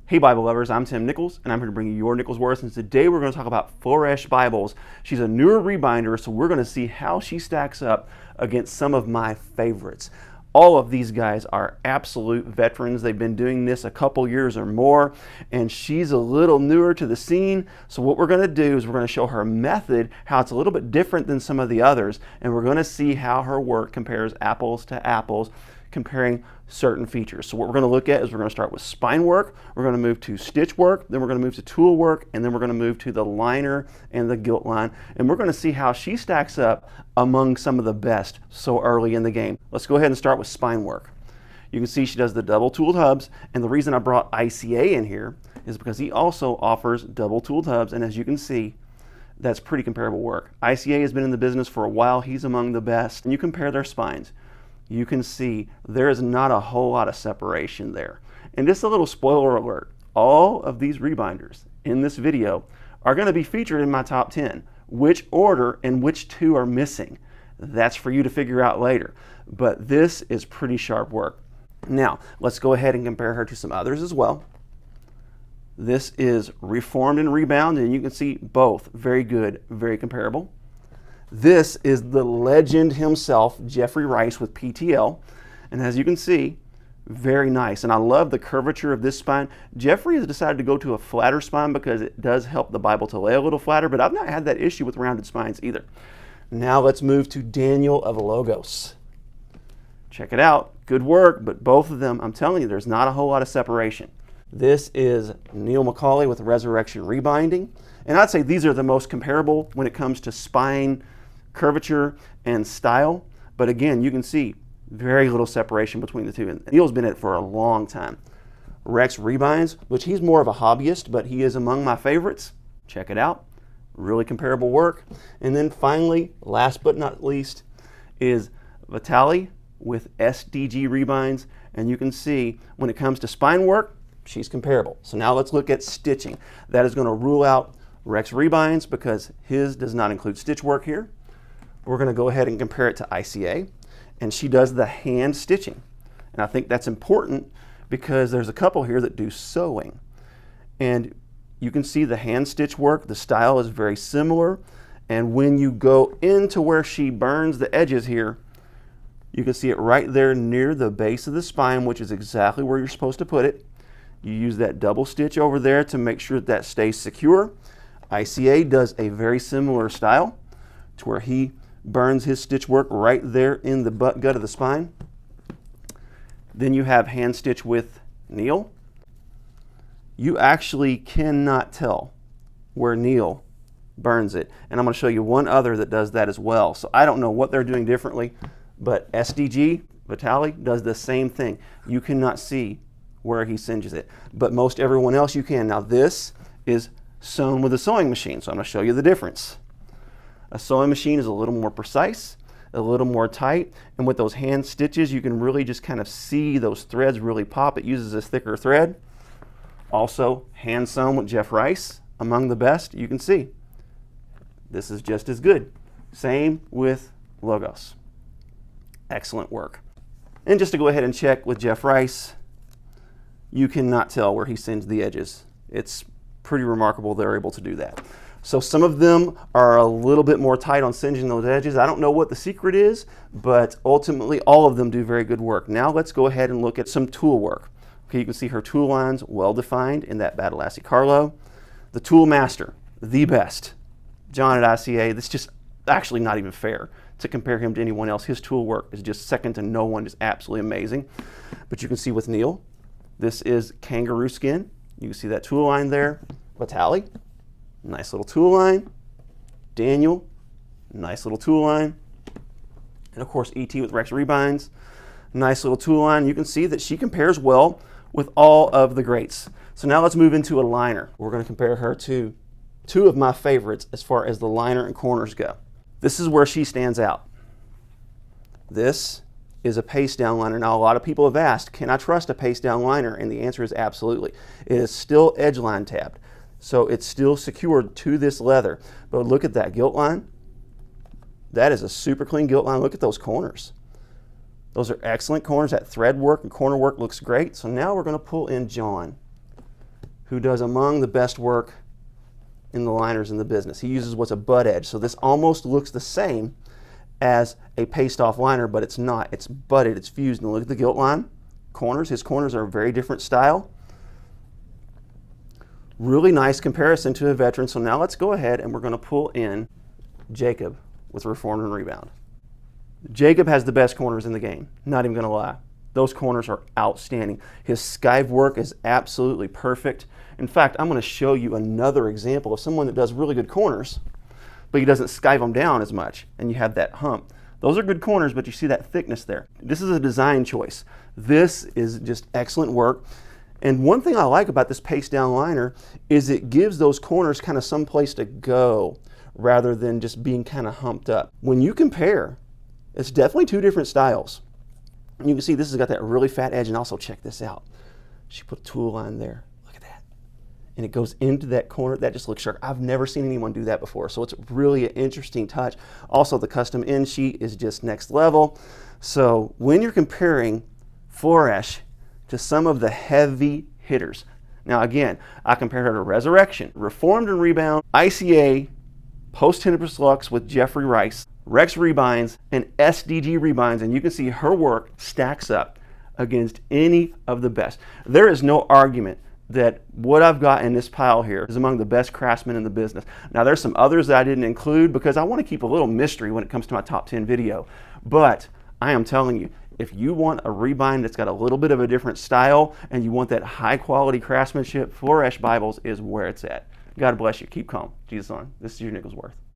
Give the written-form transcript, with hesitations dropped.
Hey Bible lovers, I'm Tim Nichols, and I'm here to bring you your Nichols Words, and today we're going to talk about Floresh Bibles. She's a newer rebinder, so we're going to see how she stacks up against some of my favorites. All of these guys are absolute veterans. They've been doing this a couple years or more, and she's a little newer to the scene. So what we're going to do is we're going to show her method, how it's a little bit different than some of the others, and we're going to see how her work compares apples to apples, comparing certain features. So what we're going to look at is we're going to start with spine work, we're going to move to stitch work, then we're going to move to tool work, and then we're going to move to the liner and the gilt line, and we're going to see how she stacks up among some of the best so early in the game. Let's go ahead and start with spine work. You can see she does the double tooled hubs, and the reason I brought ICA in here is because he also offers double tooled hubs, and as you can see, that's pretty comparable work. ICA has been in the business for a while. He's among the best, and you compare their spines. You can see there is not a whole lot of separation there. And just a little spoiler alert, all of these rebinders in this video are going to be featured in my top 10. Which order and which two are missing, that's for you to figure out later. But this is pretty sharp work. Now, let's go ahead and compare her to some others as well. This is Reformed and Rebound, and you can see both very good, very comparable. This is the legend himself, Jeffrey Rice with PTL, and as you can see, very nice. And I love the curvature of this spine. Jeffrey has decided to go to a flatter spine because it does help the Bible to lay a little flatter, but I've not had that issue with rounded spines either. Now let's move to Daniel of Logos. Check it out, good work, but both of them, I'm telling you, there's not a whole lot of separation. This is Neil McCauley with Resurrection Rebinding, and I'd say these are the most comparable when it comes to spine curvature and style, but again, you can see very little separation between the two, and Neil's been at it for a long time. Rex Rebinds, which he's more of a hobbyist, but he is among my favorites. Check it out, really comparable work. And then finally, last but not least, is Vitali with SDG Rebinds, and you can see when it comes to spine work, she's comparable. So now let's look at stitching. That is going to rule out Rex Rebinds because his does not include stitch work here. We're going to go ahead and compare it to ICA, and she does the hand stitching. And I think that's important because there's a couple here that do sewing. And you can see the hand stitch work, the style is very similar. And when you go into where she burns the edges here, you can see it right there near the base of the spine, which is exactly where you're supposed to put it. You use that double stitch over there to make sure that stays secure. ICA does a very similar style to where he burns his stitch work right there in the butt gut of the spine. Then you have hand stitch with Neil. You actually cannot tell where Neil burns it. And I'm going to show you one other that does that as well. So I don't know what they're doing differently, but SDG, Vitali, does the same thing. You cannot see where he singes it, but most everyone else you can. Now this is sewn with a sewing machine, so I'm going to show you the difference. A sewing machine is a little more precise, a little more tight, and with those hand stitches you can really just kind of see those threads really pop. It uses a thicker thread. Also hand sewn with Jeff Rice, among the best. You can see this is just as good. Same with Logos. Excellent work. And just to go ahead and check with Jeff Rice, you cannot tell where he singed the edges. It's pretty remarkable they're able to do that. So some of them are a little bit more tight on singeing those edges. I don't know what the secret is, but ultimately all of them do very good work. Now let's go ahead and look at some tool work. Okay, you can see her tool lines well defined in that Badalassi Carlo. The Tool Master, the best. John at ICA, that's just actually not even fair to compare him to anyone else. His tool work is just second to no one, just absolutely amazing. But you can see with Neil, this is Kangaroo Skin. You can see that tool line there. Vitali, nice little tool line. Daniel, nice little tool line. And of course ET with Rex Rebinds, nice little tool line. You can see that she compares well with all of the greats. So now let's move into a liner. We're going to compare her to two of my favorites as far as the liner and corners go. This is where she stands out. This is a paste down liner. Now a lot of people have asked, can I trust a paste down liner? And the answer is absolutely. It is still edge line tabbed, so it's still secured to this leather. But look at that gilt line. That is a super clean gilt line. Look at those corners. Those are excellent corners. That thread work and corner work looks great. So now we're going to pull in John. who does among the best work in the liners in the business. He uses what's a butt edge. So this almost looks the same as a paste-off liner, but it's not. It's butted, it's fused. And look at the gilt line corners. His corners are a very different style. Really nice comparison to a veteran. So now let's go ahead and we're going to pull in Jacob with Reformed and Rebound. Jacob has the best corners in the game. Not even going to lie. Those corners are outstanding. His skive work is absolutely perfect. In fact, I'm going to show you another example of someone that does really good corners, but he doesn't skive them down as much, and you have that hump. Those are good corners, but you see that thickness there. This is a design choice. This is just excellent work. And one thing I like about this paste down liner is it gives those corners kind of some place to go rather than just being kind of humped up. When you compare, it's definitely two different styles. You can see this has got that really fat edge, and also check this out. She put a tool line there. Look at that. And it goes into that corner. That just looks sharp. I've never seen anyone do that before, so it's really an interesting touch. Also, the custom end sheet is just next level. So when you're comparing Floresh to some of the heavy hitters, now again, I compared her to Resurrection, Reformed and Rebound, ICA, Post-Tenebris Lux with Jeffrey Rice, Rex Rebinds, and SDG Rebinds, and you can see her work stacks up against any of the best. There is no argument that what I've got in this pile here is among the best craftsmen in the business. Now there's some others that I didn't include because I want to keep a little mystery when it comes to my top 10 video, but I am telling you, if you want a rebind that's got a little bit of a different style and you want that high quality craftsmanship, Floresh Bibles is where it's at. God bless you. Keep calm. Jesus on. This is your Nickel's Worth.